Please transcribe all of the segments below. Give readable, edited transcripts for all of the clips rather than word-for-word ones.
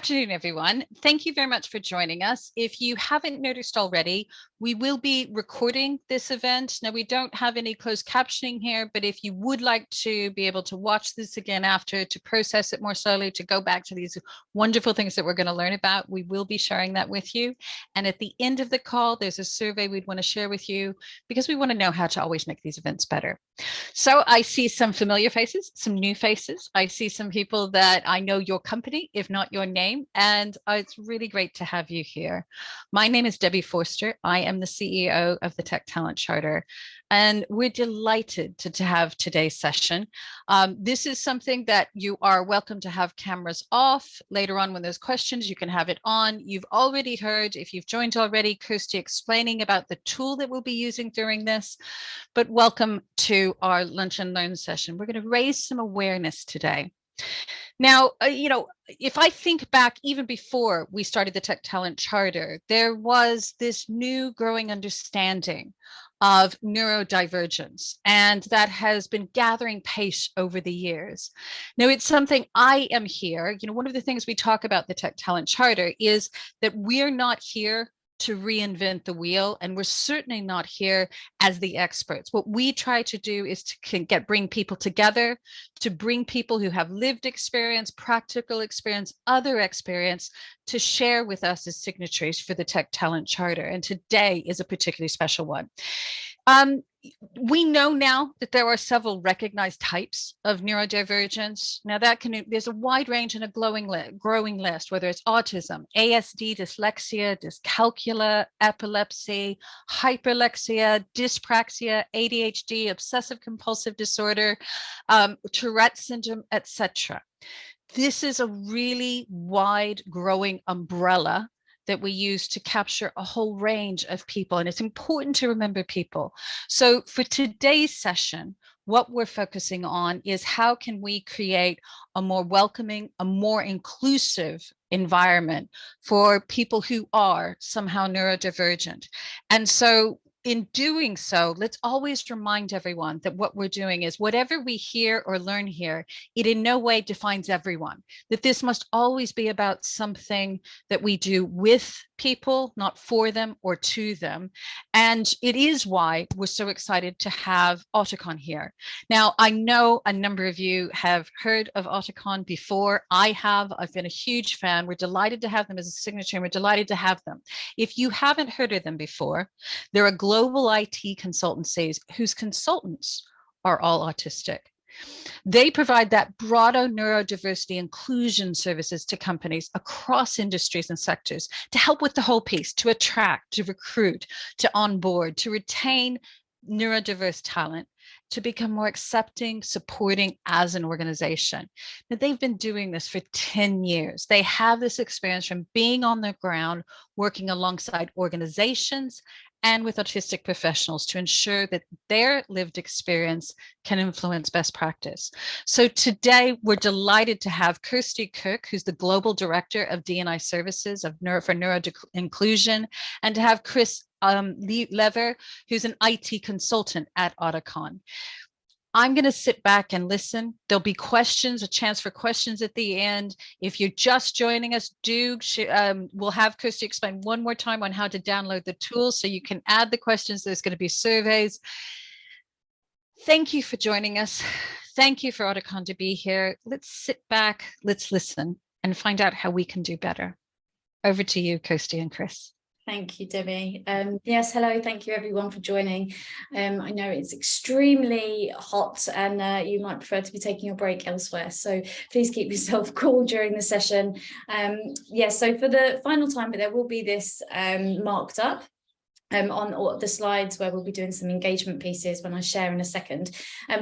afternoon, everyone. Thank you very much for joining us. If you haven't noticed already, we will be recording this event. Now, we don't have any closed captioning here, but if you would like to be able to watch this again after, to process it more slowly, to go back to these wonderful things that we're going to learn about, we will be sharing that with you. And at the end of the call, there's a survey we'd want to share with you because we want to know how to always make these events better. So I see some familiar faces, some new faces. I see some people that I know your company, if not your name, and it's really great to have you here. My name is Debbie Forster. I am the CEO of the Tech Talent Charter, and we're delighted to have today's session. This is something that you are welcome to have cameras off. Later on, when there's questions, you can have it on. You've already heard, if you've joined already, Kirsty explaining about the tool that we'll be using during this. But welcome to our Lunch and Learn session. We're going to raise some awareness today. Now, if I think back even before we started the Tech Talent Charter, there was this new growing understanding of neurodivergence, and that has been gathering pace over the years. Now, it's something I am here. One of the things we talk about the Tech Talent Charter is that we're not here to reinvent the wheel, and we're certainly not here as the experts. What we try to do is to bring people together, to bring people who have lived experience, practical experience, other experience, to share with us as signatories for the Tech Talent Charter. And today is a particularly special one. We know now that there are several recognized types of neurodivergence. Now there's a wide range and a growing list, whether it's autism, ASD, dyslexia, dyscalculia, epilepsy, hyperlexia, dyspraxia, ADHD, obsessive compulsive disorder, Tourette syndrome, etc. This is a really wide growing umbrella that we use to capture a whole range of people. And it's important to remember people. So for today's session, what we're focusing on is how can we create a more welcoming, a more inclusive environment for people who are somehow neurodivergent. And so in doing so, let's always remind everyone that what we're doing is whatever we hear or learn here, it in no way defines everyone, that this must always be about something that we do with people, not for them or to them. And it is why we're so excited to have auticon here. Now, I know a number of you have heard of auticon before. I've been a huge fan. We're delighted to have them as a signature, and we're delighted to have them. If you haven't heard of them before, they're a global IT consultancies whose consultants are all autistic. They provide that broader neurodiversity inclusion services to companies across industries and sectors to help with the whole piece, to attract, to recruit, to onboard, to retain neurodiverse talent, to become more accepting, supporting as an organization. Now, they've been doing this for 10 years. They have this experience from being on the ground, working alongside organizations and with autistic professionals to ensure that their lived experience can influence best practice. So today, we're delighted to have Kirsty Cook, who's the Global Director of DE&I Services for Neuro-Inclusion, and to have Chris Lever, who's an IT consultant at auticon. I'm going to sit back and listen. There'll be questions, a chance for questions at the end. If you're just joining us, we'll have Kirsty explain one more time on how to download the tool so you can add the questions. There's going to be surveys. Thank you for joining us. Thank you for auticon to be here. Let's sit back, let's listen, and find out how we can do better. Over to you, Kirsty and Chris. Thank you, Debbie. Yes, hello. Thank you, everyone, for joining. I know it's extremely hot and you might prefer to be taking your break elsewhere. So please keep yourself cool during the session. So for the final time, but there will be this marked up on all the slides where we'll be doing some engagement pieces when I share in a second.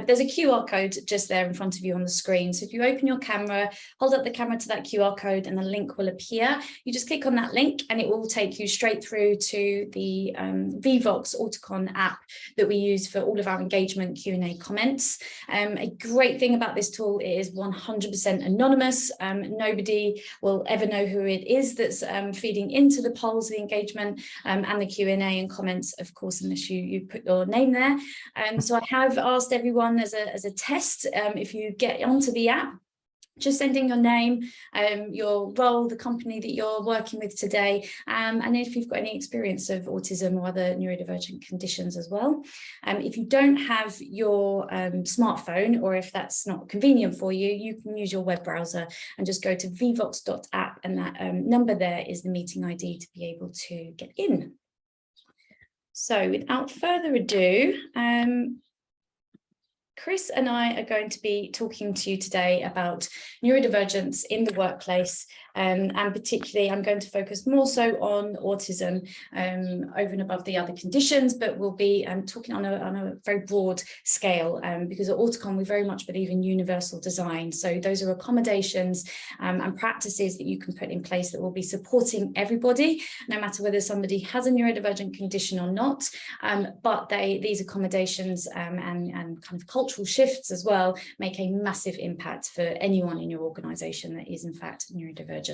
There's a QR code just there in front of you on the screen. So if you open your camera, hold up the camera to that QR code and the link will appear. You just click on that link and it will take you straight through to the Vvox auticon app that we use for all of our engagement Q&A comments. A great thing about this tool is 100% anonymous. Nobody will ever know who it is that's feeding into the polls, the engagement and the Q&A and comments, of course, unless you put your name there. So I have asked everyone as a test, if you get onto the app, just send in your name, your role, the company that you're working with today, and if you've got any experience of autism or other neurodivergent conditions as well. If you don't have your smartphone, or if that's not convenient for you, you can use your web browser and just go to vvox.app, and that number there is the meeting ID to be able to get in. So without further ado, Chris and I are going to be talking to you today about neurodivergence in the workplace, and particularly I'm going to focus more so on autism over and above the other conditions, but we'll be talking on a very broad scale, because at Auticon we very much believe in universal design. So those are accommodations and practices that you can put in place that will be supporting everybody, no matter whether somebody has a neurodivergent condition or not, but these accommodations and kind of cultural shifts as well make a massive impact for anyone in your organisation that is in fact neurodivergent.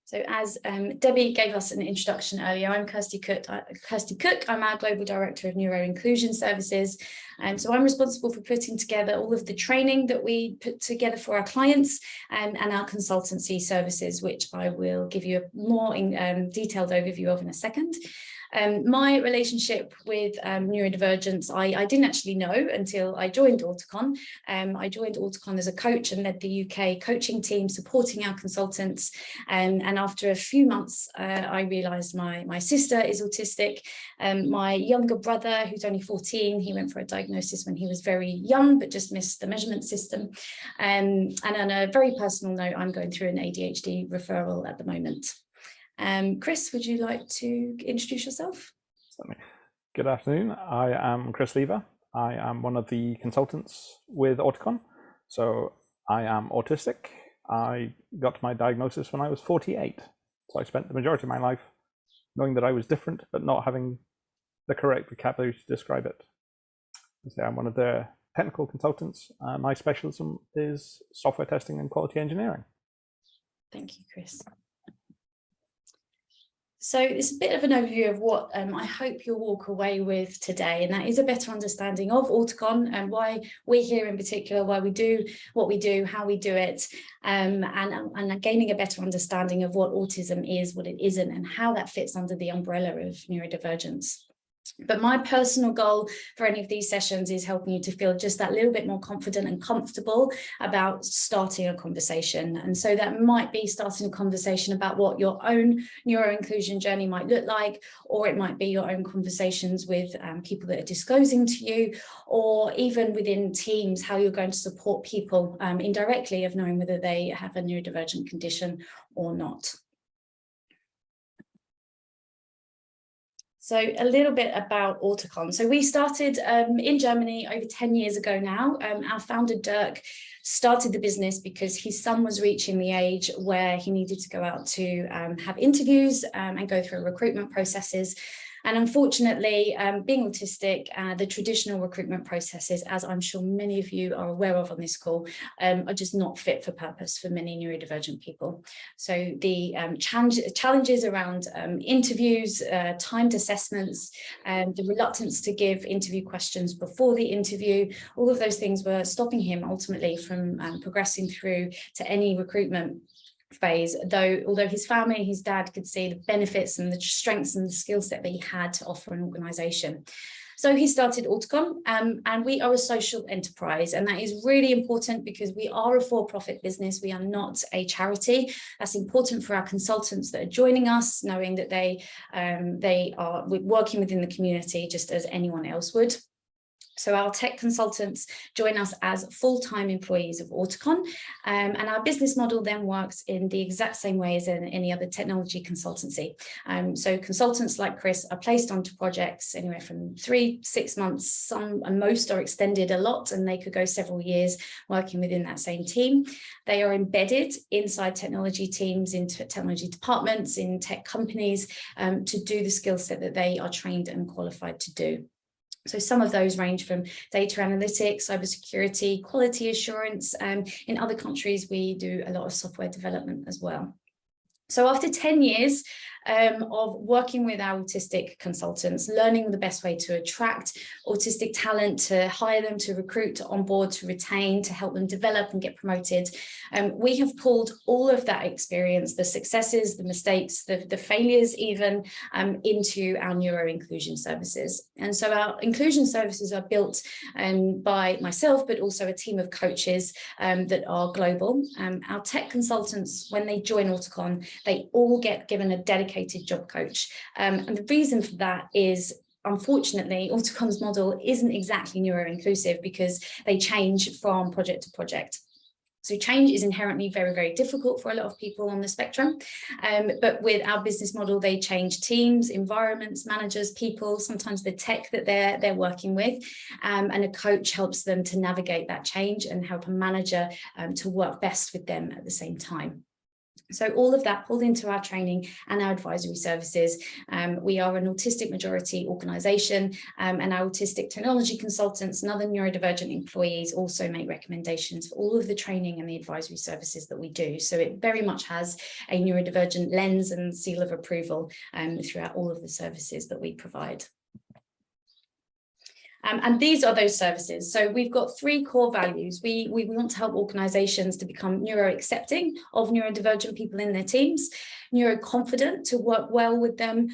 So as Debbie gave us an introduction earlier, I'm Kirsty Cook. I'm our Global Director of Neuro-Inclusion Services. And so I'm responsible for putting together all of the training that we put together for our clients and our consultancy services, which I will give you a more detailed overview of in a second. My relationship with neurodivergence, I didn't actually know until I joined Auticon. I joined Auticon as a coach and led the UK coaching team supporting our consultants. And after a few months, I realised my sister is autistic. My younger brother, who's only 14, he went for a diagnosis when he was very young, but just missed the measurement system. And on a very personal note, I'm going through an ADHD referral at the moment. Chris, would you like to introduce yourself? Good afternoon. I am Chris Lever. I am one of the consultants with Auticon. So I am autistic. I got my diagnosis when I was 48. So I spent the majority of my life knowing that I was different, but not having the correct vocabulary to describe it. So I'm one of the technical consultants. My specialism is software testing and quality engineering. Thank you, Chris. So it's a bit of an overview of what I hope you'll walk away with today, and that is a better understanding of Auticon and why we're here in particular, why we do what we do, how we do it, and gaining a better understanding of what autism is, what it isn't, and how that fits under the umbrella of neurodivergence. But my personal goal for any of these sessions is helping you to feel just that little bit more confident and comfortable about starting a conversation. And so that might be starting a conversation about what your own neuro-inclusion journey might look like, or it might be your own conversations with people that are disclosing to you, or even within teams, how you're going to support people indirectly of knowing whether they have a neurodivergent condition or not. So a little bit about Auticon. So we started in Germany over 10 years ago now. Our founder, Dirk, started the business because his son was reaching the age where he needed to go out to have interviews and go through recruitment processes. And unfortunately, being autistic, the traditional recruitment processes, as I'm sure many of you are aware of on this call, are just not fit for purpose for many neurodivergent people. So the challenges around interviews, timed assessments, the reluctance to give interview questions before the interview, all of those things were stopping him ultimately from progressing through to any recruitment phase, although his family, his dad could see the benefits and the strengths and the skill set that he had to offer an organisation. So he started Auticon, and we are a social enterprise, and that is really important because we are a for-profit business. We are not a charity. That's important for our consultants that are joining us, knowing that they are working within the community just as anyone else would. So our tech consultants join us as full-time employees of Auticon, and our business model then works in the exact same way as in any other technology consultancy. So consultants like Chris are placed onto projects anywhere from 3-6 months, some and most are extended a lot, and they could go several years working within that same team. They are embedded inside technology teams, into technology departments, in tech companies, to do the skill set that they are trained and qualified to do. So some of those range from data analytics, cybersecurity, quality assurance. In other countries, we do a lot of software development as well. So after 10 years, of working with our autistic consultants, learning the best way to attract autistic talent, to hire them, to recruit, to onboard, to retain, to help them develop and get promoted. We have pulled all of that experience, the successes, the mistakes, the failures even, into our neuro-inclusion services. And so our inclusion services are built by myself, but also a team of coaches that are global. Our tech consultants, when they join Auticon, they all get given a dedicated job coach. And the reason for that is, unfortunately, Auticon's model isn't exactly neuro-inclusive because they change from project to project. So change is inherently very, very difficult for a lot of people on the spectrum. But with our business model, they change teams, environments, managers, people, sometimes the tech that they're working with. And a coach helps them to navigate that change and help a manager to work best with them at the same time. So all of that pulled into our training and our advisory services. We are an autistic majority organisation, and our autistic technology consultants and other neurodivergent employees also make recommendations for all of the training and the advisory services that we do. So it very much has a neurodivergent lens and seal of approval throughout all of the services that we provide. And these are those services. So we've got 3 core values. We want to help organisations to become neuro-accepting of neurodivergent people in their teams, neuro-confident, to work well with them,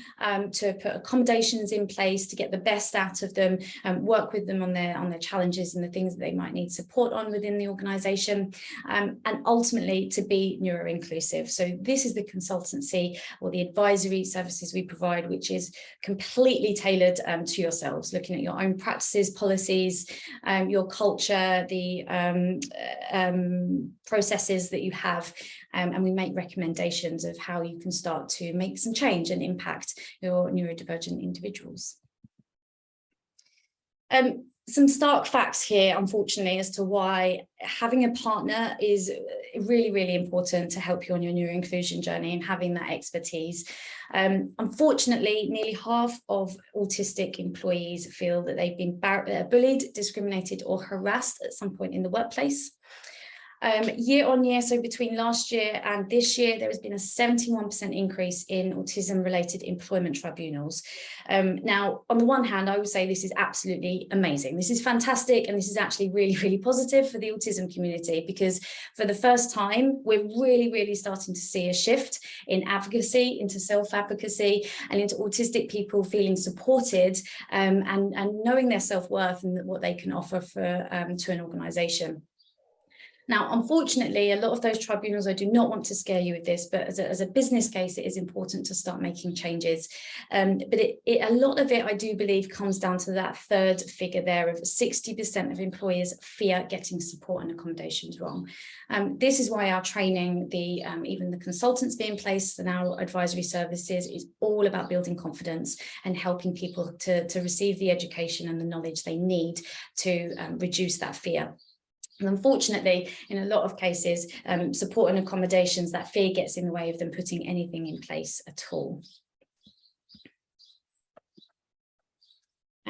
to put accommodations in place to get the best out of them, work with them on their challenges and the things that they might need support on within the organisation, and ultimately to be neuro-inclusive. So this is the consultancy or the advisory services we provide, which is completely tailored to yourselves, looking at your own practices, policies, your culture, the processes that you have, and we make recommendations of how you can start to make some change and impact your neurodivergent individuals. Some stark facts here, unfortunately, as to why having a partner is really, really important to help you on your neuro-inclusion journey and having that expertise. Unfortunately, nearly half of autistic employees feel that they've been bullied, discriminated, or harassed at some point in the workplace. Year on year, so between last year and this year, there has been a 71% increase in autism-related employment tribunals. Now, on the one hand, I would say this is absolutely amazing. This is fantastic, and this is actually really, really positive for the autism community, because for the first time, we're really, really starting to see a shift in advocacy, into self-advocacy, and into autistic people feeling supported and knowing their self-worth and what they can offer to an organisation. Now, unfortunately, a lot of those tribunals, I do not want to scare you with this, but as a business case, it is important to start making changes. But a lot of it, I do believe, comes down to that third figure there of 60% of employers fear getting support and accommodations wrong. This is why our training, even the consultants being placed in our advisory services, is all about building confidence and helping people to receive the education and the knowledge they need to reduce that fear. And unfortunately, in a lot of cases, support and accommodations, that fear gets in the way of them putting anything in place at all.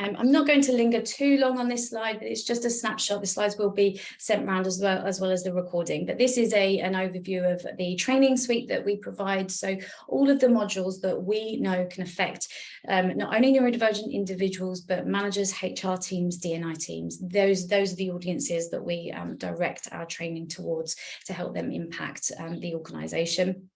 I'm not going to linger too long on this slide, but it's just a snapshot. The slides will be sent around as well as the recording. But this is an overview of the training suite that we provide. So all of the modules that we know can affect not only neurodivergent individuals, but managers, HR teams, D&I teams. Those are the audiences that we direct our training towards to help them impact the organisation.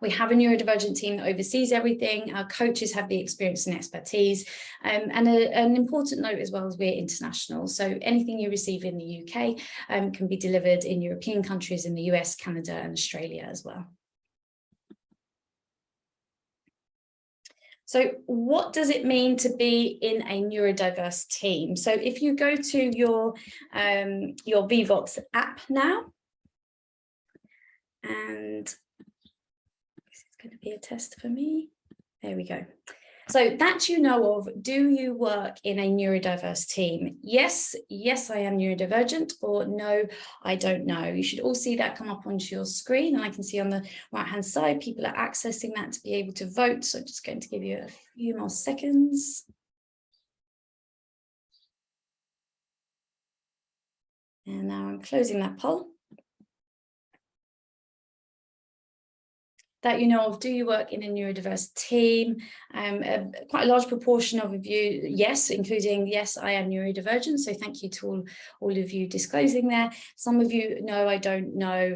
We have a neurodivergent team that oversees everything. Our coaches have the experience and expertise. And an important note as well is we're international. So anything you receive in the UK can be delivered in European countries, in the US, Canada, and Australia as well. So what does it mean to be in a neurodiverse team? So if you go to your Vivox app now, and going to be a test for me. There we go. So that you know of, do you work in a neurodiverse team? Yes, I am neurodivergent, or no, I don't know. You should all see that come up onto your screen, and I can see on the right-hand side, people are accessing that to be able to vote. So I'm just going to give you a few more seconds. And now I'm closing that poll. that you know of? Do you work in a neurodiverse team? Quite a large proportion of you, yes, including yes, I am neurodivergent. So thank you to all of you disclosing there. Some of you, no, I don't know.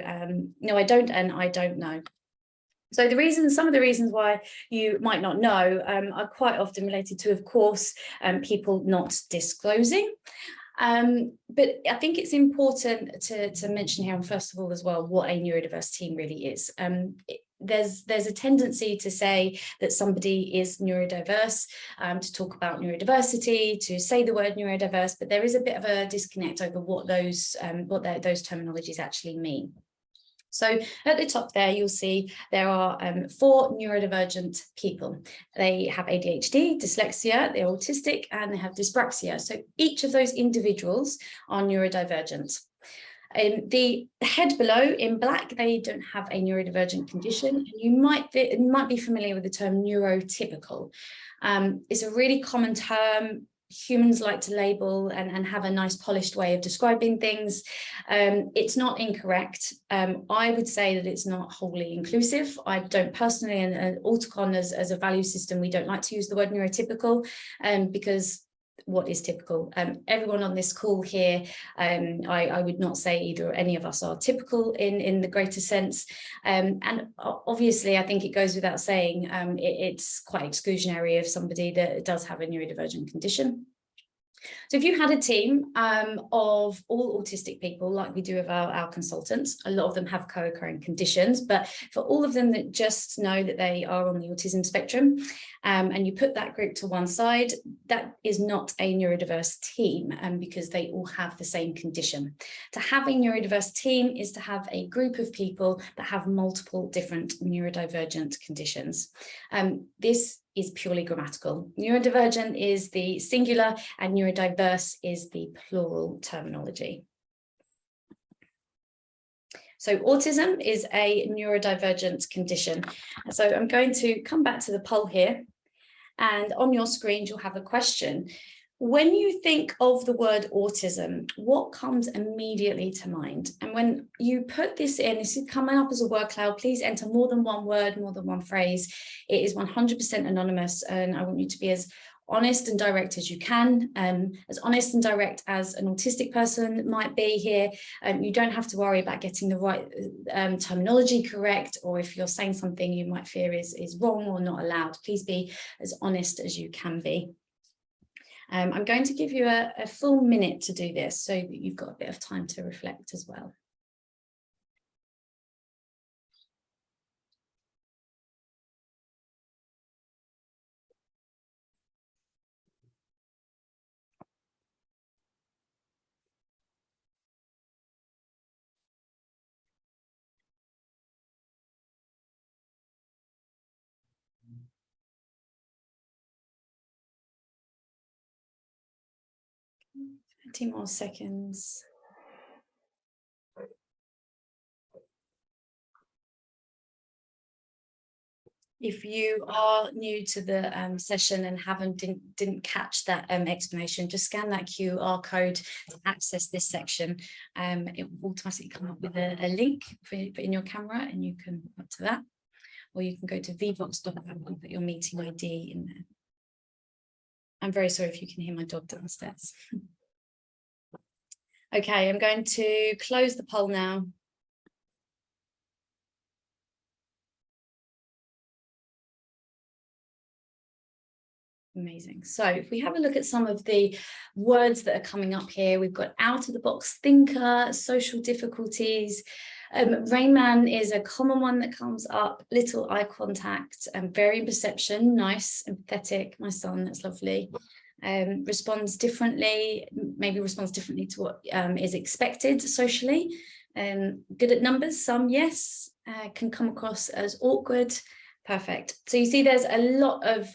No, I don't, and I don't know. So some of the reasons why you might not know are quite often related to, of course, people not disclosing. But I think it's important to mention here, first of all, as well, what a neurodiverse team really is. There's a tendency to say that somebody is neurodiverse, to talk about neurodiversity, to say the word neurodiverse, but there is a bit of a disconnect over what those terminologies actually mean. So at the top there, you'll see there are 4 neurodivergent people. They have ADHD, dyslexia, they're autistic, and they have dyspraxia. So each of those individuals are neurodivergent. The head below in black, they don't have a neurodivergent condition. You might be familiar with the term neurotypical. It's a really common term. Humans like to label and have a nice polished way of describing things. It's not incorrect. I would say that it's not wholly inclusive. I don't personally, and auticon as a value system, we don't like to use the word neurotypical because what is typical? Everyone on this call here, I would not say either or any of us are typical in the greater sense. And obviously, I think it goes without saying, it's quite exclusionary of somebody that does have a neurodivergent condition. So if you had a team of all autistic people, like we do with our consultants, a lot of them have co-occurring conditions, but for all of them that just know that they are on the autism spectrum, and you put that group to one side, that is not a neurodiverse team, because they all have the same condition. To have a neurodiverse team is to have a group of people that have multiple different neurodivergent conditions. This is purely grammatical. Neurodivergent is the singular and neurodiverse is the plural terminology. So autism is a neurodivergent condition. So I'm going to come back to the poll here, and on your screen you'll have a question. When you think of the word autism, what comes immediately to mind? And when you put this in, this is coming up as a word cloud, please enter more than one word, more than one phrase. It is 100% anonymous, and I want you to be as honest and direct as you can, as honest and direct as an autistic person might be here. You don't have to worry about getting the right terminology correct, or if you're saying something you might fear is wrong or not allowed. Please be as honest as you can be. I'm going to give you a full minute to do this so that you've got a bit of time to reflect as well. Two more seconds. If you are new to the session and didn't catch that explanation, just scan that QR code to access this section. It will automatically come up with a link for in your camera, and you can go to that, or you can go to vvox.com and put your meeting ID in there. I'm very sorry if you can hear my dog downstairs. Okay, I'm going to close the poll now. Amazing. So if we have a look at some of the words that are coming up here, we've got out of the box thinker, social difficulties. Rain Man is a common one that comes up, little eye contact, varying perception, nice, empathetic, my son, that's lovely. Responds differently, maybe responds differently to what is expected socially. Good at numbers, some yes, can come across as awkward, perfect. So you see there's a lot of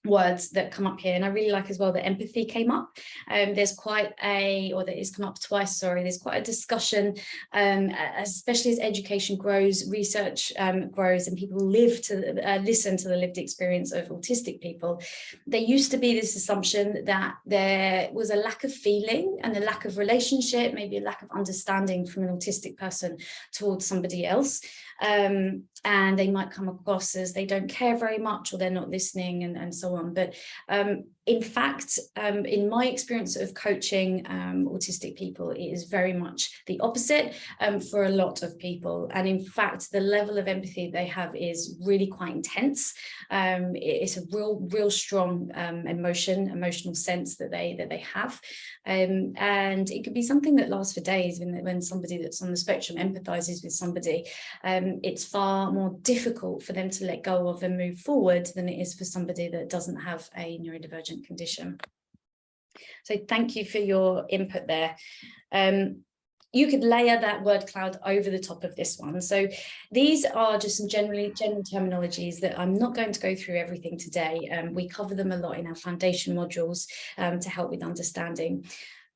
words that come up here, and I really like as well that empathy came up. There's quite a, or that is come up twice, sorry, there's quite a discussion, especially as education grows, research grows, and people live to listen to the lived experience of autistic people. There used to be this assumption that there was a lack of feeling and a lack of relationship, maybe a lack of understanding from an autistic person towards somebody else. and they might come across as they don't care very much, or they're not listening, and so on. But in fact, in my experience of coaching autistic people, it is very much the opposite for a lot of people. And in fact, the level of empathy they have is really quite intense. It's a real strong emotional sense that they have. And it could be something that lasts for days. When somebody that's on the spectrum empathizes with somebody, it's far more difficult for them to let go of and move forward than it is for somebody that doesn't have a neurodivergent condition. So thank you for your input there. You could layer that word cloud over the top of this one. So these are just some general terminologies that I'm not going to go through everything today. We cover them a lot in our foundation modules to help with understanding.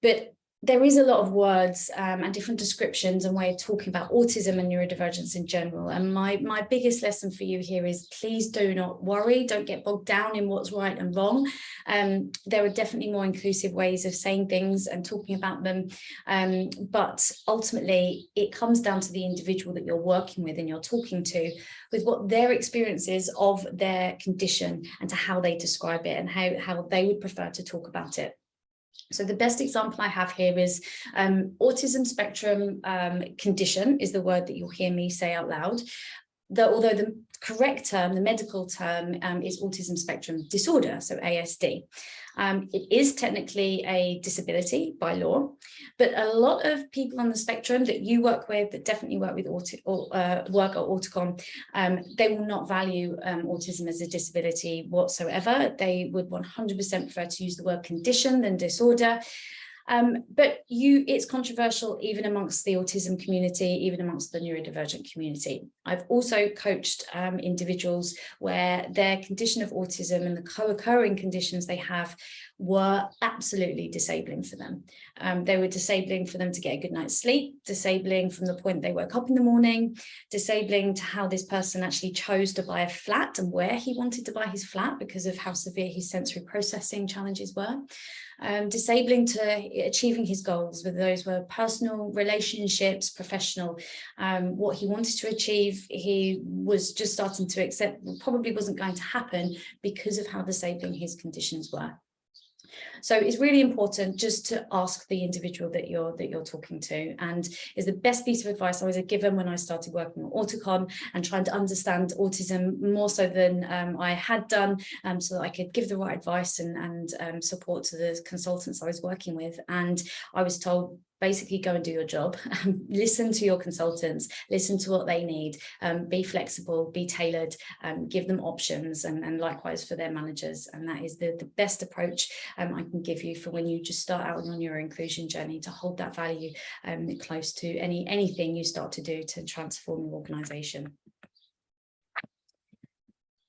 But there is a lot of words and different descriptions and way of talking about autism and neurodivergence in general. And my biggest lesson for you here is, please do not worry. Don't get bogged down in what's right and wrong. There are definitely more inclusive ways of saying things and talking about them. But ultimately, it comes down to the individual that you're working with and you're talking to, with what their experience is of their condition and to how they describe it and how they would prefer to talk about it. So the best example I have here is autism spectrum condition is the word that you'll hear me say out loud. Although the correct term, the medical term, is autism spectrum disorder, so ASD. It is technically a disability by law, but a lot of people on the spectrum that you work with, that definitely work with work at Auticon, they will not value autism as a disability whatsoever. They would 100% prefer to use the word condition than disorder. But it's controversial even amongst the autism community, even amongst the neurodivergent community. I've also coached individuals where their condition of autism and the co-occurring conditions they have were absolutely disabling for them. They were disabling for them to get a good night's sleep, disabling from the point they woke up in the morning, disabling to how this person actually chose to buy a flat and where he wanted to buy his flat because of how severe his sensory processing challenges were. Disabling to achieving his goals, whether those were personal, relationships, professional. What he wanted to achieve, he was just starting to accept probably wasn't going to happen because of how disabling his conditions were. So it's really important just to ask the individual that you're talking to, and is the best piece of advice I was given when I started working at Auticon and trying to understand autism more so than I had done, so that I could give the right advice and support to the consultants I was working with. And I was told, basically go and do your job, listen to your consultants, listen to what they need, be flexible, be tailored, give them options, and likewise for their managers. And that is the best approach I can give you for when you just start out on your neuro-inclusion journey, to hold that value close to anything you start to do to transform your organisation.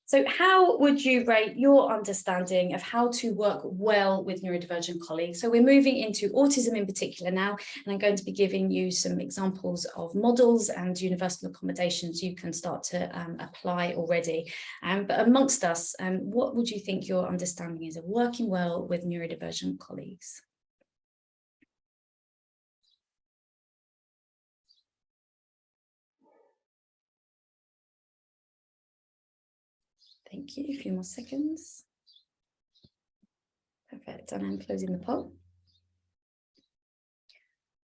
So how would you rate your understanding of how to work well with neurodivergent colleagues? So we're moving into autism in particular now, and I'm going to be giving you some examples of models and universal accommodations you can start to apply already. But amongst us, what would you think your understanding is of working well with neurodivergent colleagues? Thank you. A few more seconds. Perfect. And I'm closing the poll.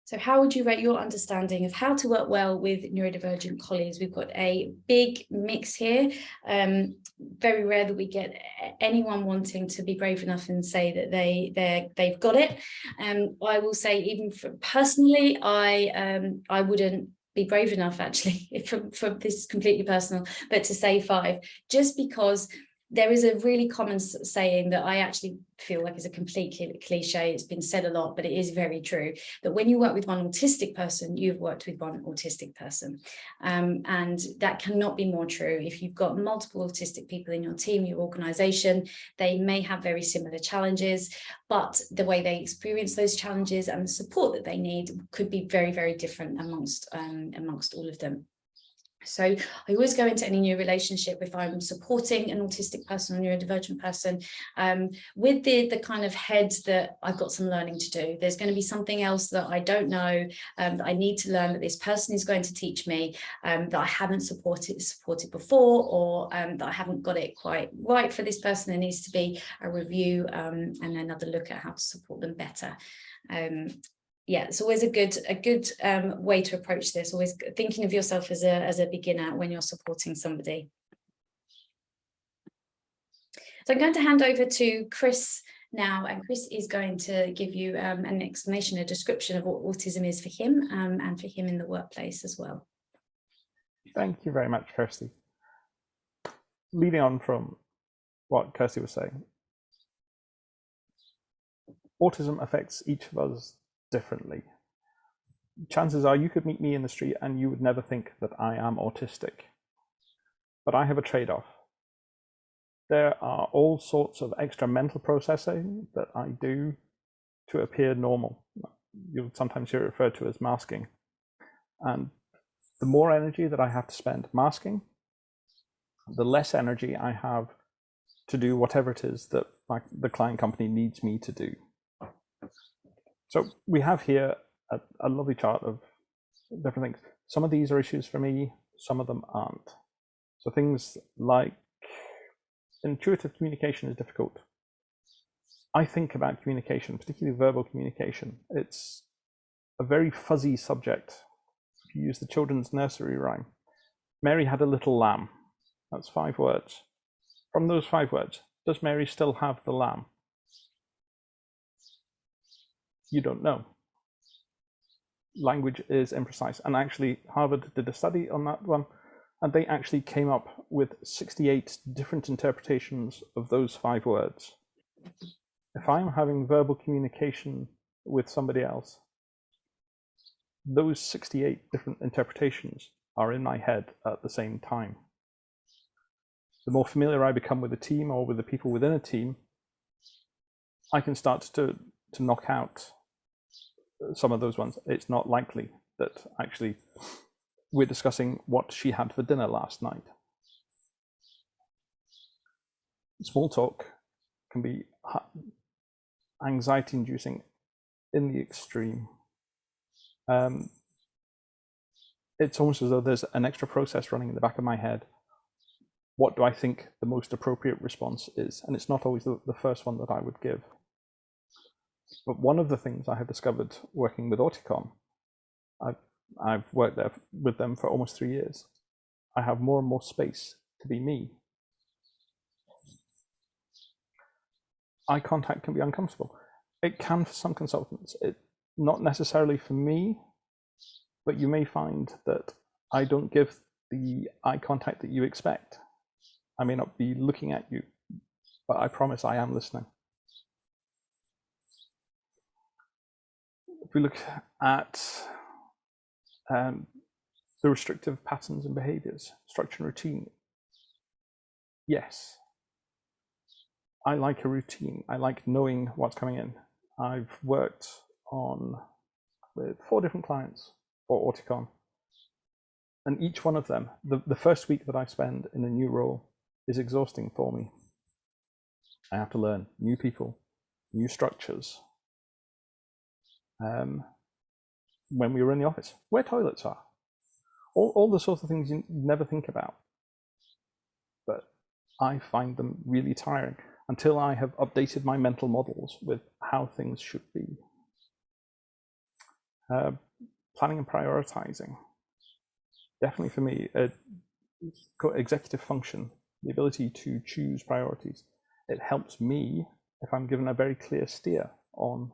So how would you rate your understanding of how to work well with neurodivergent colleagues? We've got a big mix here. Very rare that we get anyone wanting to be brave enough and say that they've got it. I will say, even personally, I wouldn't be brave enough, actually, from this is completely personal, but to say 5, just because there is a really common saying that I actually feel like is a complete cliche. It's been said a lot, but it is very true, that when you work with one autistic person, you've worked with one autistic person. And that cannot be more true. If you've got multiple autistic people in your team, your organisation, they may have very similar challenges, but the way they experience those challenges and the support that they need could be very, very different amongst all of them. So I always go into any new relationship, if I'm supporting an autistic person or neurodivergent person, with the kind of head that I've got some learning to do. There's going to be something else that I don't know, that I need to learn, that this person is going to teach me, that I haven't supported before, or that I haven't got it quite right for this person. There needs to be a review and another look at how to support them better. Yeah, it's always a good way to approach this, always thinking of yourself as a beginner when you're supporting somebody. So I'm going to hand over to Chris now, and Chris is going to give you an explanation, a description of what autism is for him, and for him in the workplace as well. Thank you very much, Kirsty. Leading on from what Kirsty was saying, autism affects each of us differently. Chances are you could meet me in the street and you would never think that I am autistic. But I have a trade-off. There are all sorts of extra mental processing that I do to appear normal. You'll sometimes hear it referred to as masking. And the more energy that I have to spend masking, the less energy I have to do whatever it is that the client company needs me to do. So we have here a lovely chart of different things. Some of these are issues for me, some of them aren't. So things like intuitive communication is difficult. I think about communication, particularly verbal communication. It's a very fuzzy subject. If you use the children's nursery rhyme, Mary had a little lamb. That's 5 words. From those 5 words, does Mary still have the lamb? You don't know. Language is imprecise, and actually Harvard did a study on that one, and they actually came up with 68 different interpretations of those 5 words. If I'm having verbal communication with somebody else, those 68 different interpretations are in my head at the same time. The more familiar I become with a team or with the people within a team, I can start to knock out some of those ones. It's not likely that actually we're discussing what she had for dinner last night. Small talk can be anxiety inducing in the extreme. It's almost as though there's an extra process running in the back of my head. What do I think the most appropriate response is? And it's not always the first one that I would give. But one of the things I have discovered working with Auticon, I've worked there with them for almost 3 years. I have more and more space to be me. Eye contact can be uncomfortable. It can for some consultants. Not necessarily for me, but you may find that I don't give the eye contact that you expect. I may not be looking at you, but I promise I am listening. If we look at the restrictive patterns and behaviors, structure and routine, yes, I like a routine. I like knowing what's coming in. I've worked with 4 different clients for Auticon, and each one of them, the first week that I spend in a new role is exhausting for me. I have to learn new people, new structures. When we were in the office, where toilets are, all the sorts of things you never think about. But I find them really tiring until I have updated my mental models with how things should be. Planning and prioritizing. Definitely for me, executive function, the ability to choose priorities. It helps me if I'm given a very clear steer on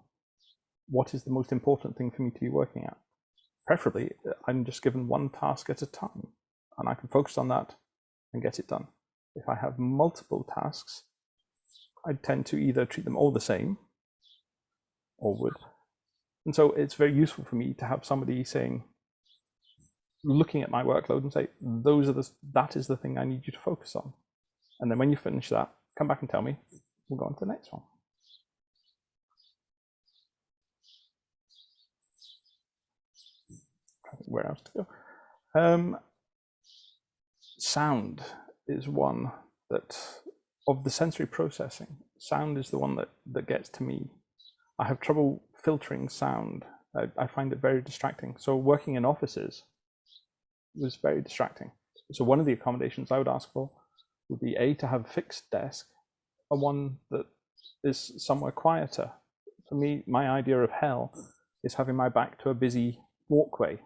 what is the most important thing for me to be working at. Preferably, I'm just given one task at a time, and I can focus on that and get it done. If I have multiple tasks, I tend to either treat them all the same or would. And so it's very useful for me to have somebody looking at my workload and say, that is the thing I need you to focus on. And then when you finish that, come back and tell me, we'll go on to the next one. Where else to go? sound is one that, of the sensory processing, sound is the one that gets to me. I have trouble filtering sound. I find it very distracting. So working in offices was very distracting. So one of the accommodations I would ask for would be to have a fixed desk, and one that is somewhere quieter. For me, my idea of hell is having my back to a busy walkway.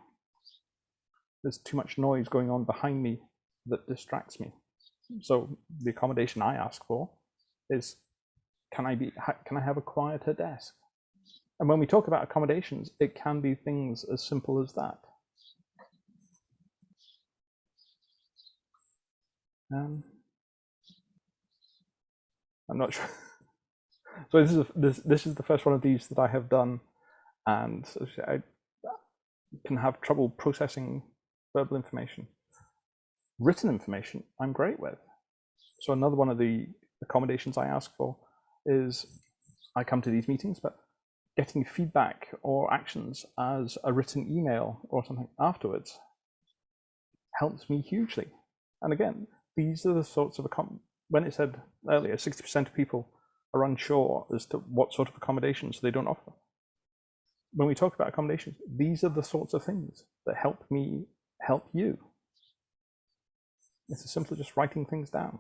There's too much noise going on behind me that distracts me. So the accommodation I ask for is, can I have a quieter desk? And when we talk about accommodations, it can be things as simple as that. I'm not sure. So this is the first one of these that I have done, and I can have trouble processing verbal information. Written information, I'm great with. So another one of the accommodations I ask for is, I come to these meetings, but getting feedback or actions as a written email or something afterwards helps me hugely. And again, these are the sorts of, when it said earlier, 60% of people are unsure as to what sort of accommodations they don't offer. When we talk about accommodations, these are the sorts of things that help me help you. It's as simple as just writing things down.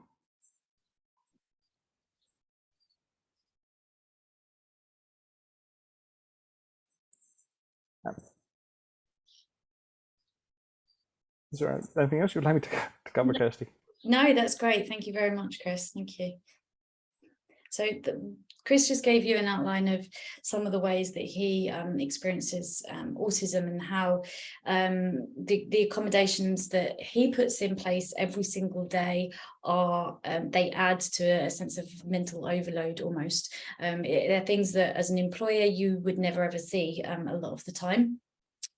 Is there anything else you'd like me to cover, Kirsty? No, that's great. Thank you very much, Chris. Thank you. So Chris just gave you an outline of some of the ways that he experiences autism, and how the accommodations that he puts in place every single day are, they add to a sense of mental overload almost. They're things that as an employer you would never ever see a lot of the time.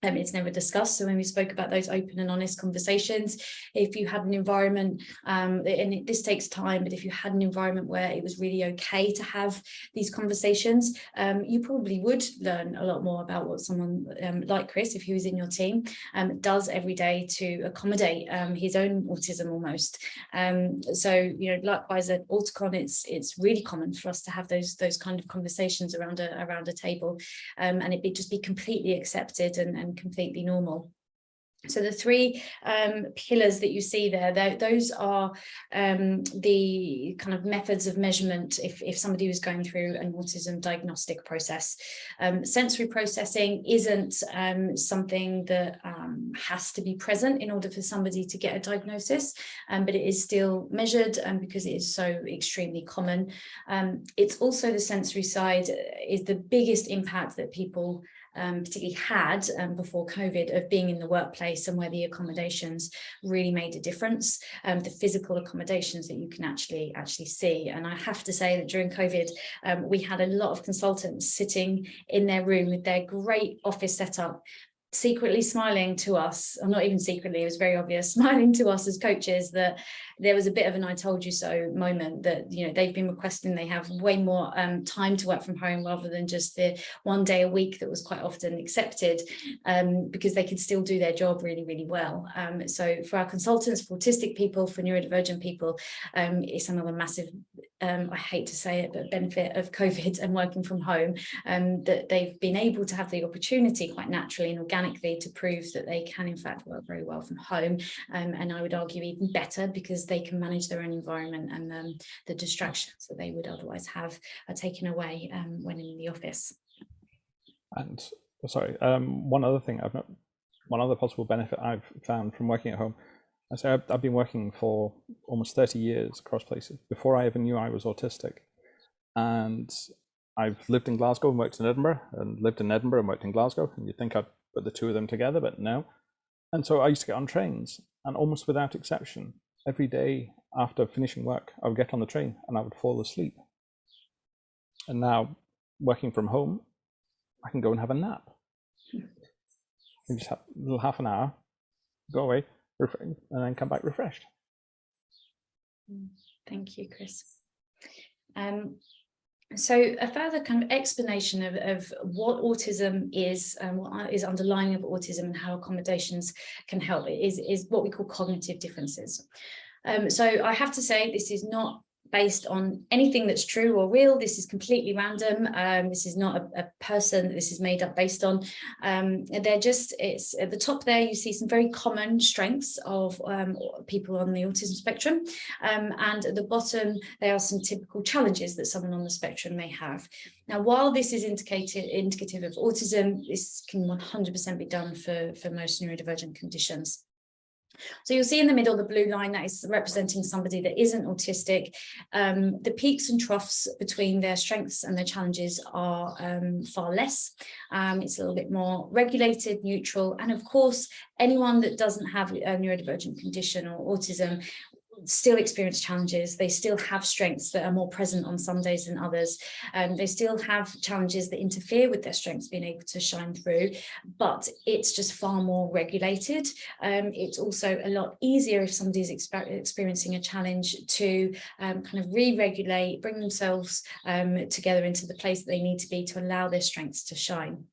It's never discussed. So when we spoke about those open and honest conversations, if you had an environment, and this takes time, but if you had an environment where it was really okay to have these conversations, you probably would learn a lot more about what someone like Chris, if he was in your team, does every day to accommodate his own autism almost. So, you know, likewise at auticon, it's really common for us to have those kind of conversations around a table, and it just be completely accepted and completely normal. So the three pillars that you see there, those are the kind of methods of measurement if somebody was going through an autism diagnostic process. Sensory processing isn't something that has to be present in order for somebody to get a diagnosis, but it is still measured because it is so extremely common. It's also the sensory side is the biggest impact that people particularly had before COVID, of being in the workplace, and where the accommodations really made a difference, the physical accommodations that you can actually see. And I have to say that during COVID, we had a lot of consultants sitting in their room with their great office setup, secretly smiling to us, or not even secretly, it was very obvious, smiling to us as coaches, that there was a bit of an I told you so moment, that, you know, they've been requesting they have way more time to work from home rather than just the 1 day a week that was quite often accepted, because they could still do their job really, really well. So for our consultants, for autistic people, for neurodivergent people, it's another massive, I hate to say it, but benefit of COVID and working from home, that they've been able to have the opportunity quite naturally and organically to prove that they can in fact work very well from home, and I would argue even better, because they can manage their own environment, and the distractions that they would otherwise have are taken away when in the office. And sorry, one other possible benefit I've found from working at home. I say I've been working for almost 30 years across places before I ever knew I was autistic, and I've lived in Glasgow and worked in Edinburgh, and lived in Edinburgh and worked in Glasgow, and you'd think I'd put the two of them together, but no. And so I used to get on trains, and almost without exception, every day after finishing work, I would get on the train and I would fall asleep. And now, working from home, I can go and have a nap. And just have a little half an hour, go away, and then come back refreshed. Thank you, Chris. So a further kind of explanation of what autism is and what is underlying of autism and how accommodations can help is what we call cognitive differences. So I have to say this is not based on anything that's true or real. This is completely random. This is not a person that this is made up based on. It's at the top there, you see some very common strengths of people on the autism spectrum. And at the bottom, there are some typical challenges that someone on the spectrum may have. Now, while this is indicative of autism, this can 100% be done for most neurodivergent conditions. So you'll see in the middle, the blue line, that is representing somebody that isn't autistic. The peaks and troughs between their strengths and their challenges are far less. It's a little bit more regulated, neutral. And of course, anyone that doesn't have a neurodivergent condition or autism still experience challenges. They still have strengths that are more present on some days than others. They still have challenges that interfere with their strengths being able to shine through, but it's just far more regulated. It's also a lot easier if somebody's experiencing a challenge to kind of re-regulate, bring themselves together into the place that they need to be to allow their strengths to shine.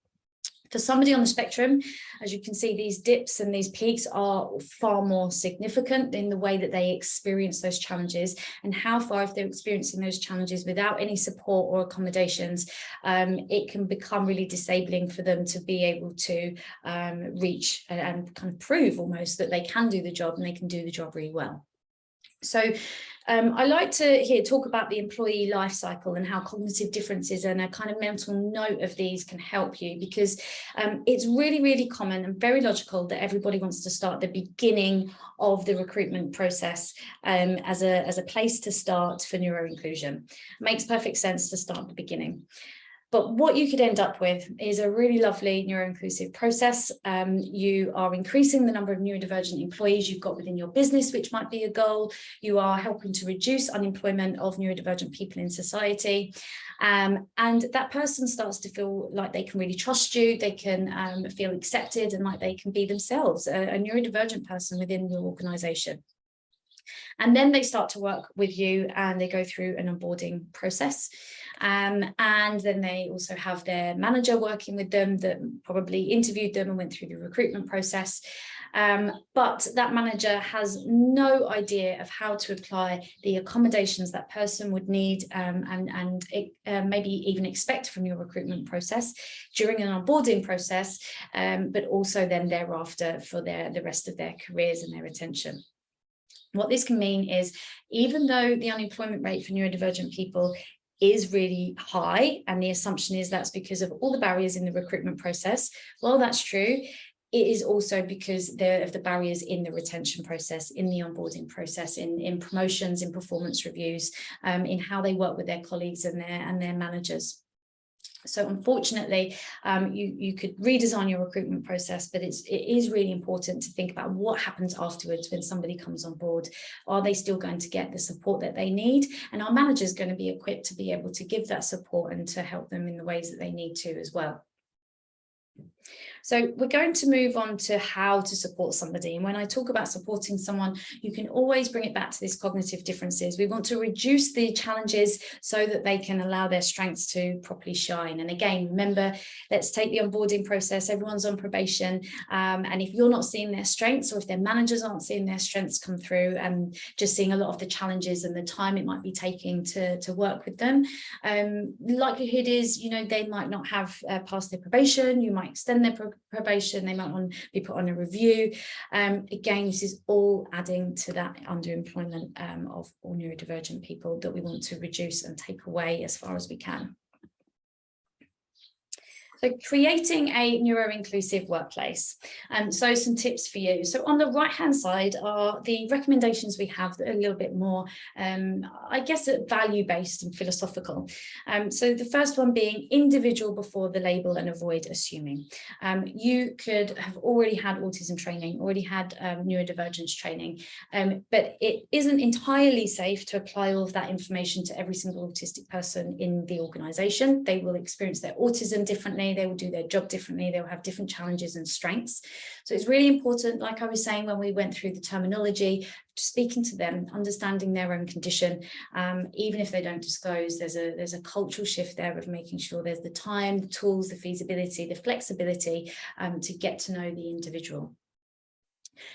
For somebody on the spectrum, as you can see, these dips and these peaks are far more significant in the way that they experience those challenges, and how far, if they're experiencing those challenges without any support or accommodations, it can become really disabling for them to be able to reach and kind of prove almost that they can do the job, and they can do the job really well. So I like to talk about the employee life cycle and how cognitive differences and a kind of mental note of these can help you, because it's really, really common and very logical that everybody wants to start the beginning of the recruitment process as a place to start for neuro-inclusion. Makes perfect sense to start at the beginning. But what you could end up with is a really lovely neuro-inclusive process. You are increasing the number of neurodivergent employees you've got within your business, which might be a goal. You are helping to reduce unemployment of neurodivergent people in society. And that person starts to feel like they can really trust you, they can feel accepted, and like they can be themselves, a neurodivergent person within your organisation. And then they start to work with you and they go through an onboarding process. And then they also have their manager working with them that probably interviewed them and went through the recruitment process. But that manager has no idea of how to apply the accommodations that person would need and maybe even expect from your recruitment process during an onboarding process, but also then thereafter for the rest of their careers and their attention. What this can mean is, even though the unemployment rate for neurodivergent people is really high, and the assumption is that's because of all the barriers in the recruitment process, well, that's true. It is also because of the barriers in the retention process, in the onboarding process, in promotions, in performance reviews, in how they work with their colleagues and their managers. So unfortunately, you could redesign your recruitment process, but it is really important to think about what happens afterwards when somebody comes on board. Are they still going to get the support that they need? And our manager is going to be equipped to be able to give that support and to help them in the ways that they need to as well. So we're going to move on to how to support somebody. And when I talk about supporting someone, you can always bring it back to these cognitive differences. We want to reduce the challenges so that they can allow their strengths to properly shine. And again, remember, let's take the onboarding process. Everyone's on probation. And if you're not seeing their strengths, or if their managers aren't seeing their strengths come through and just seeing a lot of the challenges and the time it might be taking to work with them, the likelihood is, they might not have passed their probation. You might extend their probation, they might want to be put on a review. Again, this is all adding to that underemployment of all neurodivergent people that we want to reduce and take away as far as we can. So creating a neuro-inclusive workplace. So some tips for you. So on the right-hand side are the recommendations we have that are a little bit more, I guess, value-based and philosophical. So the first one being individual before the label and avoid assuming. You could have already had autism training, already had neurodivergence training, but it isn't entirely safe to apply all of that information to every single autistic person in the organisation. They will experience their autism differently. differently, they will do their job differently, they'll have different challenges and strengths. So it's really important, like I was saying when we went through the terminology, speaking to them, understanding their own condition, even if they don't disclose, there's a cultural shift there of making sure there's the time, the tools, the feasibility, the flexibility to get to know the individual.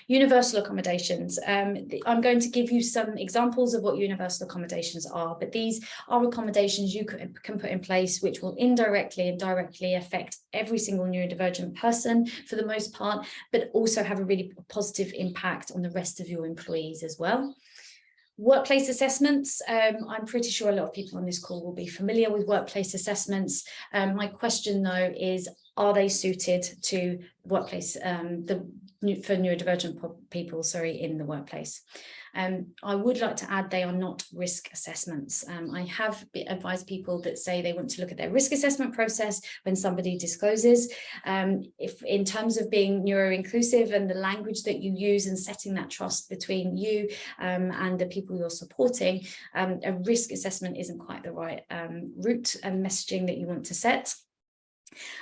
Universal accommodations. I'm going to give you some examples of what universal accommodations are, but these are accommodations you can put in place which will indirectly and directly affect every single neurodivergent person for the most part, but also have a really positive impact on the rest of your employees as well. Workplace assessments. I'm pretty sure a lot of people on this call will be familiar with workplace assessments. My question though is, are they suited to workplace, for neurodivergent people, in the workplace? I would like to add they are not risk assessments. I have advised people that say they want to look at their risk assessment process when somebody discloses. If in terms of being neuro-inclusive and the language that you use and setting that trust between you and the people you're supporting, a risk assessment isn't quite the right route and messaging that you want to set.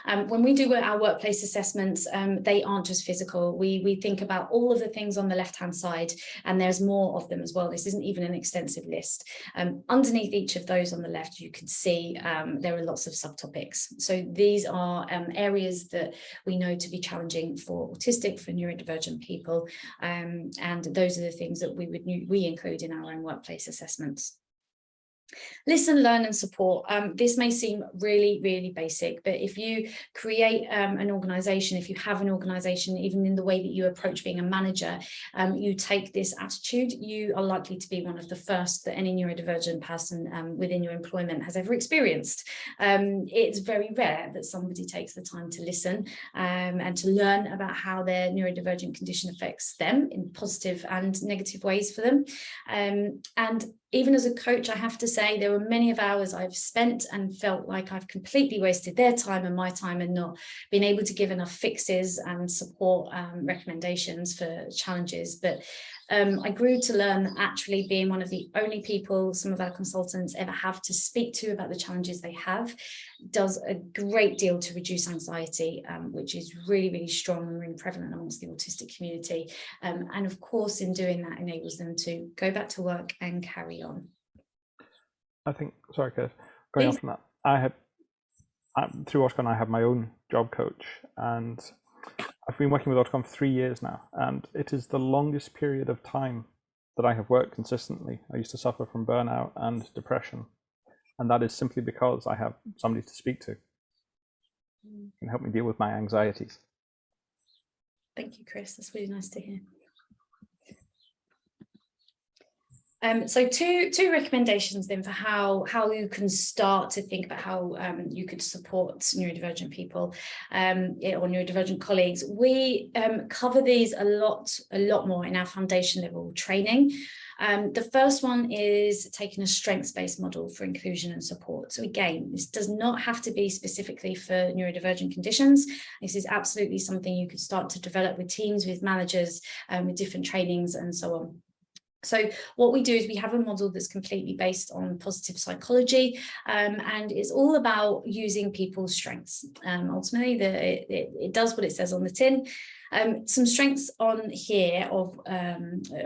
When we do our workplace assessments, they aren't just physical. We think about all of the things on the left-hand side, and there's more of them as well. This isn't even an extensive list. Underneath each of those on the left, you can see there are lots of subtopics. So these are areas that we know to be challenging for autistic, for neurodivergent people, and those are the things that we include in our own workplace assessments. Listen, learn and support. This may seem really, really basic, but if you create an organization, if you have an organization, even in the way that you approach being a manager, you take this attitude, you are likely to be one of the first that any neurodivergent person within your employment has ever experienced. It's very rare that somebody takes the time to listen and to learn about how their neurodivergent condition affects them in positive and negative ways for them. And even as a coach, I have to say there were many of hours I've spent and felt like I've completely wasted their time and my time and not been able to give enough fixes and support recommendations for challenges. But I grew to learn that actually being one of the only people some of our consultants ever have to speak to about the challenges they have does a great deal to reduce anxiety, which is really, really strong and really prevalent amongst the autistic community. And of course, in doing that, enables them to go back to work and carry on. I think, sorry, Kirsty, going off from that, through auticon, I have my own job coach, and I've been working with auticon for 3 years now, and it is the longest period of time that I have worked consistently. I used to suffer from burnout and depression, and that is simply because I have somebody to speak to who can help me deal with my anxieties. Thank you, Chris. That's really nice to hear. So two recommendations then for how you can start to think about how you could support neurodivergent people or neurodivergent colleagues. We cover these a lot more in our foundation level training. The first one is taking a strengths-based model for inclusion and support. So again, this does not have to be specifically for neurodivergent conditions. This is absolutely something you could start to develop with teams, with managers, with different trainings and so on. So what we do is we have a model that's completely based on positive psychology, and it's all about using people's strengths. Ultimately, it does what it says on the tin. Some strengths on here of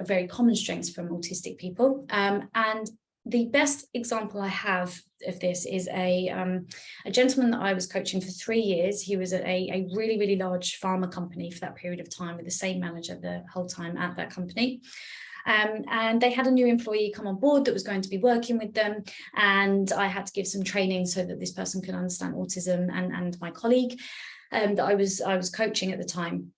very common strengths from autistic people, and the best example I have of this is a gentleman that I was coaching for 3 years. He was at a really, really large pharma company for that period of time with the same manager the whole time at that company. And they had a new employee come on board that was going to be working with them, and I had to give some training so that this person could understand autism, and my colleague that I was coaching at the time.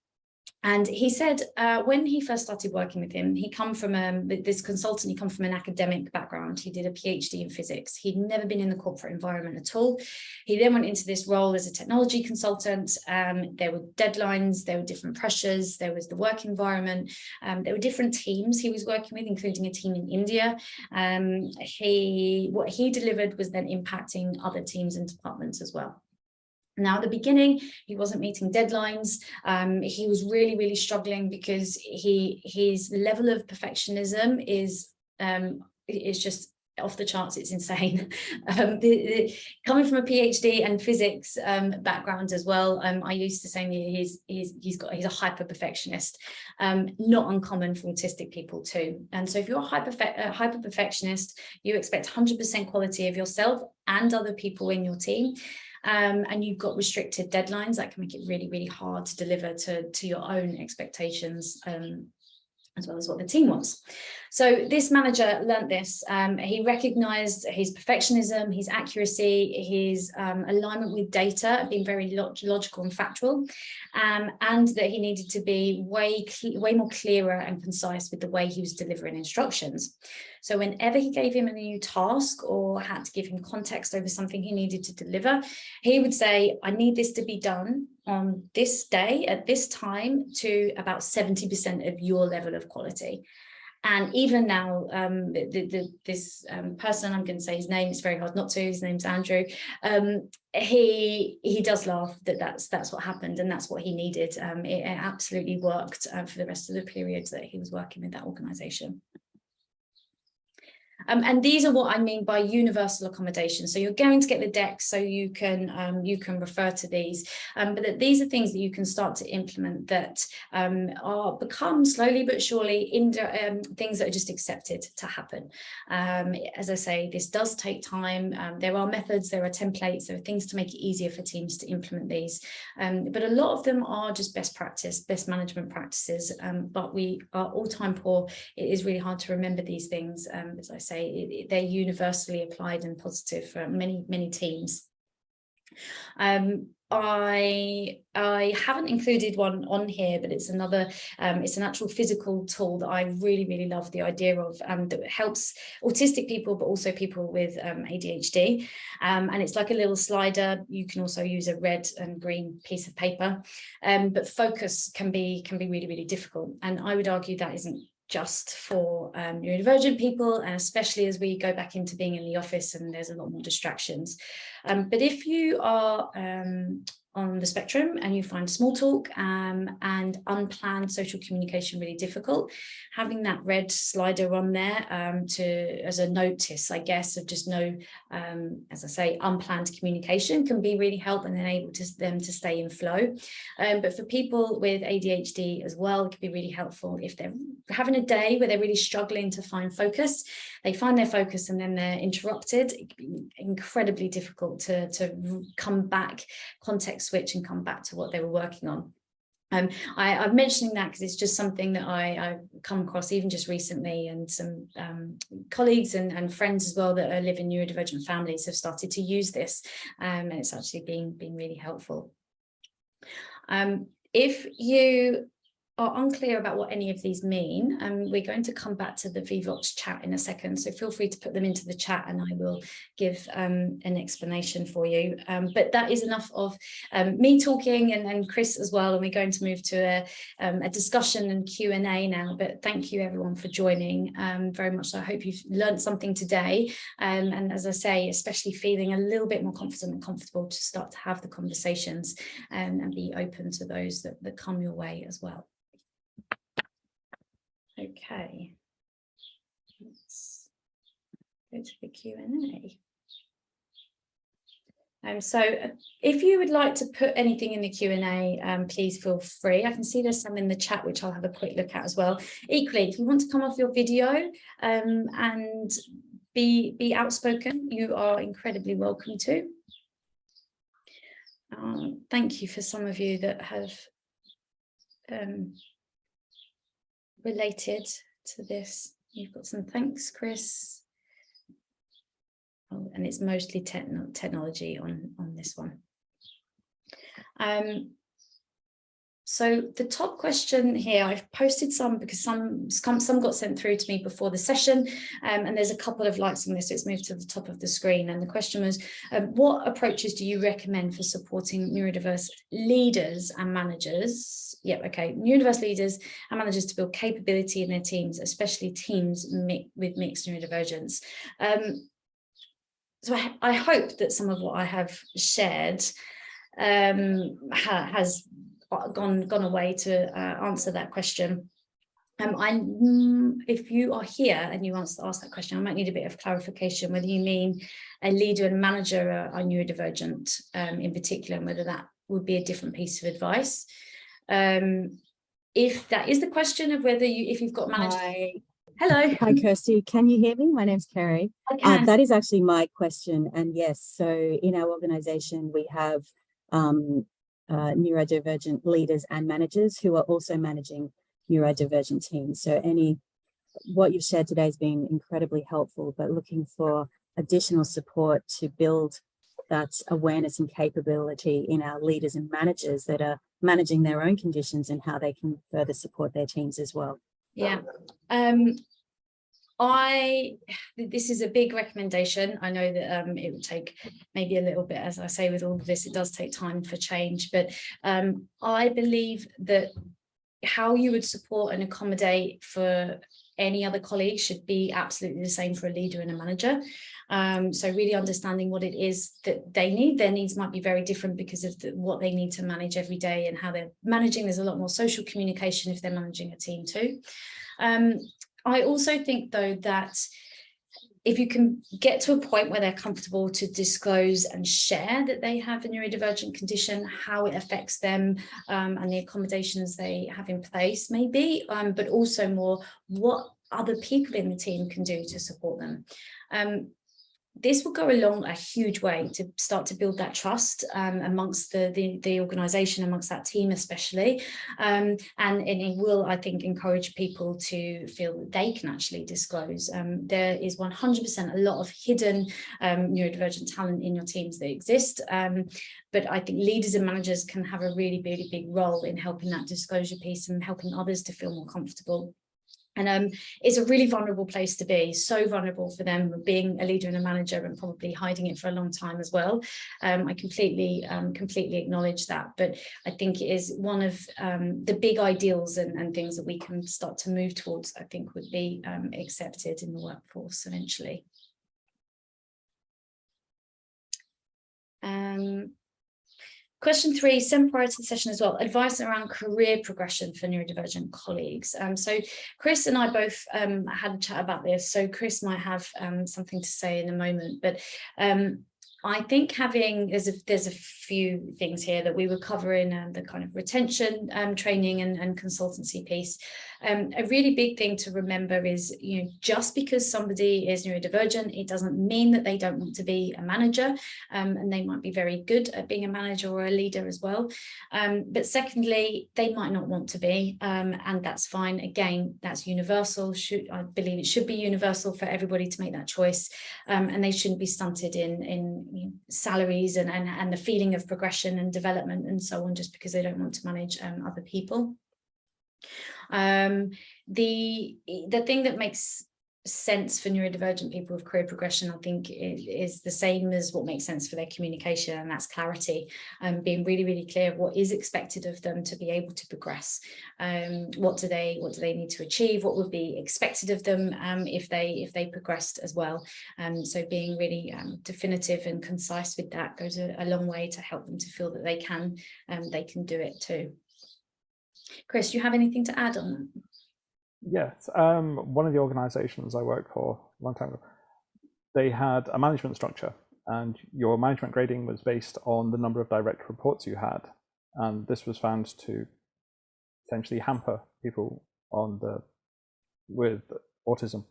And he said when he first started working with him, he come from this consultant, he come from an academic background. He did a PhD in physics. He'd never been in the corporate environment at all. He then went into this role as a technology consultant. There were deadlines, there were different pressures, there was the work environment, there were different teams he was working with, including a team in India. What he delivered was then impacting other teams and departments as well. Now, at the beginning, he wasn't meeting deadlines. He was really, really struggling because his level of perfectionism is just off the charts. It's insane. Coming from a PhD and physics background as well, I used to say he's a hyper perfectionist, not uncommon for autistic people too. And so if you're a hyper perfectionist, you expect 100% quality of yourself and other people in your team. And you've got restricted deadlines that can make it really, really hard to deliver to your own expectations, as well as what the team wants. So this manager learnt this. He recognized his perfectionism, his accuracy, his alignment with data, being very logical and factual, and that he needed to be way more clearer and concise with the way he was delivering instructions. So whenever he gave him a new task or had to give him context over something he needed to deliver, he would say, I need this to be done on this day at this time to about 70% of your level of quality. And even now, this person, I'm going to say his name, it's very hard not to, his name's Andrew, he does laugh that's what happened, and that's what he needed. It absolutely worked for the rest of the period that he was working with that organisation. And these are what I mean by universal accommodation. So you're going to get the decks so you can refer to these, but that these are things that you can start to implement that become slowly but surely things that are just accepted to happen. As I say, this does take time. There are methods, there are templates, there are things to make it easier for teams to implement these, but a lot of them are just best practice, best management practices, but we are all time poor. It is really hard to remember these things. As I say, they're universally applied and positive for many teams. I haven't included one on here, but it's another, it's an actual physical tool that I really love the idea of, that helps autistic people, but also people with ADHD. And it's like a little slider. You can also use a red and green piece of paper, but focus can be really difficult. And I would argue that isn't just for neurodivergent people, and especially as we go back into being in the office and there's a lot more distractions. But if you are on the spectrum and you find small talk and unplanned social communication really difficult, having that red slider on there as a notice, I guess, of just no, as I say, unplanned communication can be really helpful and enable them to stay in flow. But for people with ADHD as well, it can be really helpful if they're having a day where they're really struggling to find focus. They find their focus and then they're interrupted. It can be incredibly difficult to come back, context switch and come back to what they were working on. I'm mentioning that because it's just something that I've come across even just recently, and some colleagues and friends as well that are living neurodivergent families have started to use this, and it's actually been really helpful. If you are unclear about what any of these mean, we're going to come back to the VVox chat in a second, so feel free to put them into the chat and I will give an explanation for you. But that is enough of me talking and Chris as well, and we're going to move to a discussion and Q&A now. But thank you everyone for joining very much. So I hope you've learned something today, and as I say, especially feeling a little bit more confident and comfortable to start to have the conversations and be open to those that come your way as well. Okay, let's go to the Q&A. So if you would like to put anything in the Q&A, please feel free. I can see there's some in the chat, which I'll have a quick look at as well. Equally, if you want to come off your video and be outspoken, you are incredibly welcome to. Thank you for some of you that have related to this. You've got some thanks, Chris. Oh, and it's mostly technology on this one. So the top question here, I've posted some because some got sent through to me before the session, and there's a couple of likes on this, so it's moved to the top of the screen. And the question was, what approaches do you recommend for supporting neurodiverse leaders and managers? Yep, okay, neurodiverse leaders and managers to build capability in their teams, especially teams with mixed neurodivergence. So I hope that some of what I have shared has gone away to answer that question. If you are here and you want to ask that question, I might need a bit of clarification whether you mean a leader and manager are neurodivergent in particular, and whether that would be a different piece of advice. If that is the question of whether if you've got managers. Hello. Hi, Kirsty. Can you hear me? My name's Kerry. I can. That is actually my question. And yes, so in our organisation, we have neurodivergent leaders and managers who are also managing neurodivergent teams. So what you've shared today has been incredibly helpful, but looking for additional support to build that awareness and capability in our leaders and managers that are managing their own conditions and how they can further support their teams as well. Yeah. This is a big recommendation. I know that it would take maybe a little bit, as I say, with all of this, it does take time for change, but I believe that how you would support and accommodate for any other colleague should be absolutely the same for a leader and a manager. So really understanding what it is that they need. Their needs might be very different because of what they need to manage every day and how they're managing. There's a lot more social communication if they're managing a team too. I also think, though, that if you can get to a point where they're comfortable to disclose and share that they have a neurodivergent condition, how it affects them, and the accommodations they have in place, maybe, but also more what other people in the team can do to support them. This will go along a huge way to start to build that trust amongst the organisation, amongst that team especially, and it will, I think, encourage people to feel that they can actually disclose. There is 100% a lot of hidden neurodivergent talent in your teams that exist, but I think leaders and managers can have a really, really big role in helping that disclosure piece and helping others to feel more comfortable. And it's a really vulnerable place to be, so vulnerable for them being a leader and a manager and probably hiding it for a long time as well. I completely acknowledge that, but I think it is one of the big ideals and things that we can start to move towards, I think would be accepted in the workforce eventually. Question 3, sent prior to the session as well, advice around career progression for neurodivergent colleagues. So Chris and I both had a chat about this, so Chris might have something to say in a moment, but I think there's a few things here that we were covering, the kind of retention training and consultancy piece. A really big thing to remember is, just because somebody is neurodivergent, it doesn't mean that they don't want to be a manager, and they might be very good at being a manager or a leader as well. But secondly, they might not want to be, and that's fine. Again, that's universal. I believe it should be universal for everybody to make that choice, and they shouldn't be stunted in salaries and the feeling of progression and development and so on just because they don't want to manage other people. The thing that makes sense for neurodivergent people with career progression, I think, is the same as what makes sense for their communication, and that's clarity, being really, really clear of what is expected of them to be able to progress. What do they need to achieve? What would be expected of them if they progressed as well? So being really definitive and concise with that goes a long way to help them to feel that they can do it too. Chris, do you have anything to add on that? Yes, one of the organizations I worked for a long time ago, they had a management structure, and your management grading was based on the number of direct reports you had, and this was found to essentially hamper people with autism.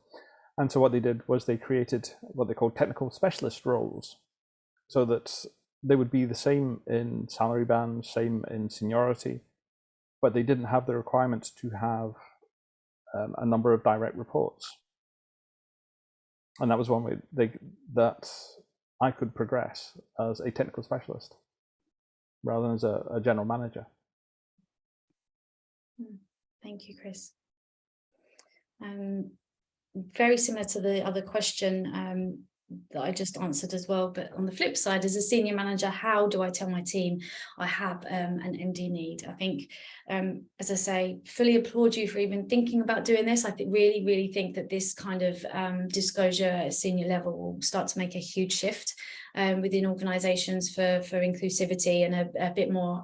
And so what they did was they created what they called technical specialist roles, so that they would be the same in salary bands, same in seniority, but they didn't have the requirement to have a number of direct reports. And that was one way that I could progress as a technical specialist rather than as a general manager. Thank you, Chris. Very similar to the other question that I just answered as well, but on the flip side, as a senior manager, how do I tell my team I have an MD need? I think, as I say, fully applaud you for even thinking about doing this. I think really think that this kind of disclosure at senior level will start to make a huge shift. within organisations for inclusivity and a bit more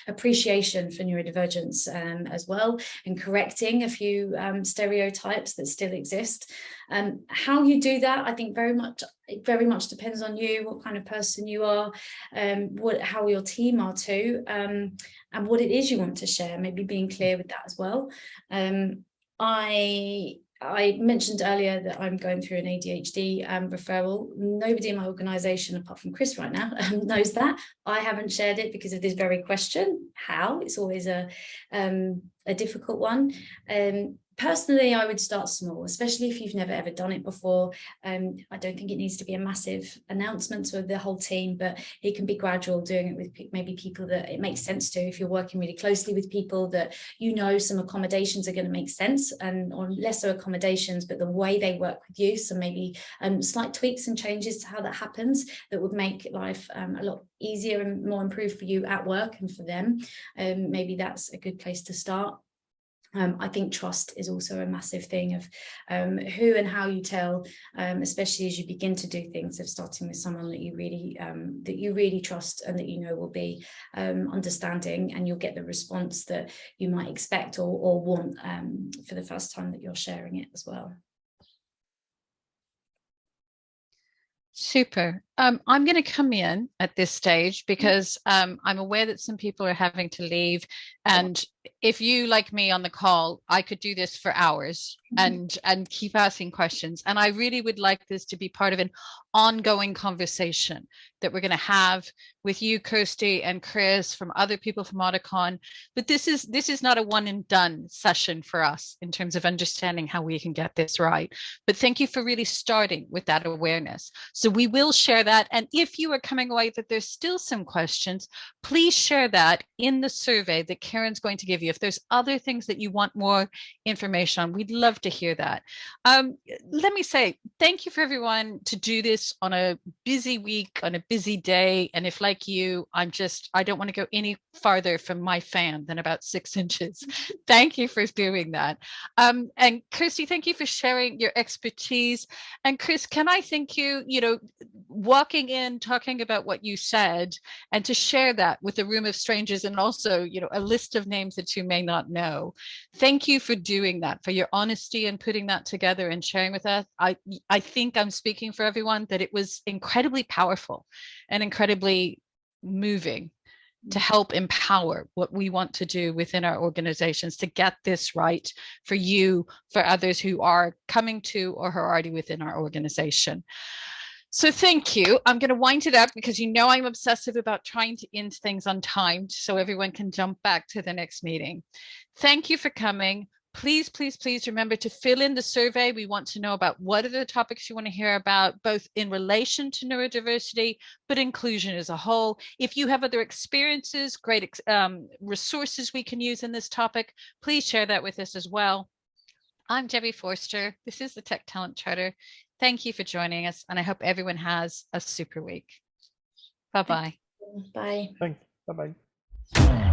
appreciation for neurodivergence as well, and correcting a few stereotypes that still exist. How you do that, I think it very much depends on you, what kind of person you are, how your team are too, and what it is you want to share, maybe being clear with that as well. I mentioned earlier that I'm going through an ADHD referral. Nobody in my organisation, apart from Chris right now, knows that. I haven't shared it because of this very question. How? It's always a difficult one. Personally, I would start small, especially if you've never ever done it before. I don't think it needs to be a massive announcement to the whole team, but it can be gradual, doing it with maybe people that it makes sense to. If you're working really closely with people that you know some accommodations are going to make sense, and or lesser accommodations, but the way they work with you, so maybe slight tweaks and changes to how that happens that would make life a lot easier and more improved for you at work and for them. Maybe that's a good place to start. I think trust is also a massive thing of who and how you tell, especially as you begin to do things, of starting with someone that you really trust and that you know will be understanding, and you'll get the response that you might expect or want for the first time that you're sharing it as well. Super. I'm going to come in at this stage because I'm aware that some people are having to leave, and if you, like me on the call, I could do this for hours and keep asking questions, and I really would like this to be part of an ongoing conversation that we're going to have with you, Kirsty and Chris, from other people from Auticon. But this is not a one and done session for us in terms of understanding how we can get this right. But thank you for really starting with that awareness. So we will share that. And if you are coming away that there's still some questions, please share that in the survey that Karen's going to give you. If there's other things that you want more information on, we'd love to hear that. Let me say thank you for everyone to do this on a busy week, on a busy day. And if, like you, I don't want to go any farther from my fan than about 6 inches. Thank you for doing that. And Kirsty, thank you for sharing your expertise. And Chris, can I thank you, walking in, talking about what you said, and to share that with a room of strangers, and also, a list of names that you may not know. Thank you for doing that, for your honesty and putting that together and sharing with us. I think I'm speaking for everyone that it was incredibly powerful and incredibly moving to help empower what we want to do within our organizations to get this right for you, for others who are coming to or who are already within our organization. So thank you. I'm going to wind it up because I'm obsessive about trying to end things on time so everyone can jump back to the next meeting. Thank you for coming. Please, please, please remember to fill in the survey. We want to know about what are the topics you want to hear about, both in relation to neurodiversity, but inclusion as a whole. If you have other experiences, great resources we can use in this topic, please share that with us as well. I'm Debbie Forster. This is the Tech Talent Charter. Thank you for joining us, and I hope everyone has a super week. Bye-bye. Bye. Thanks. Bye-bye.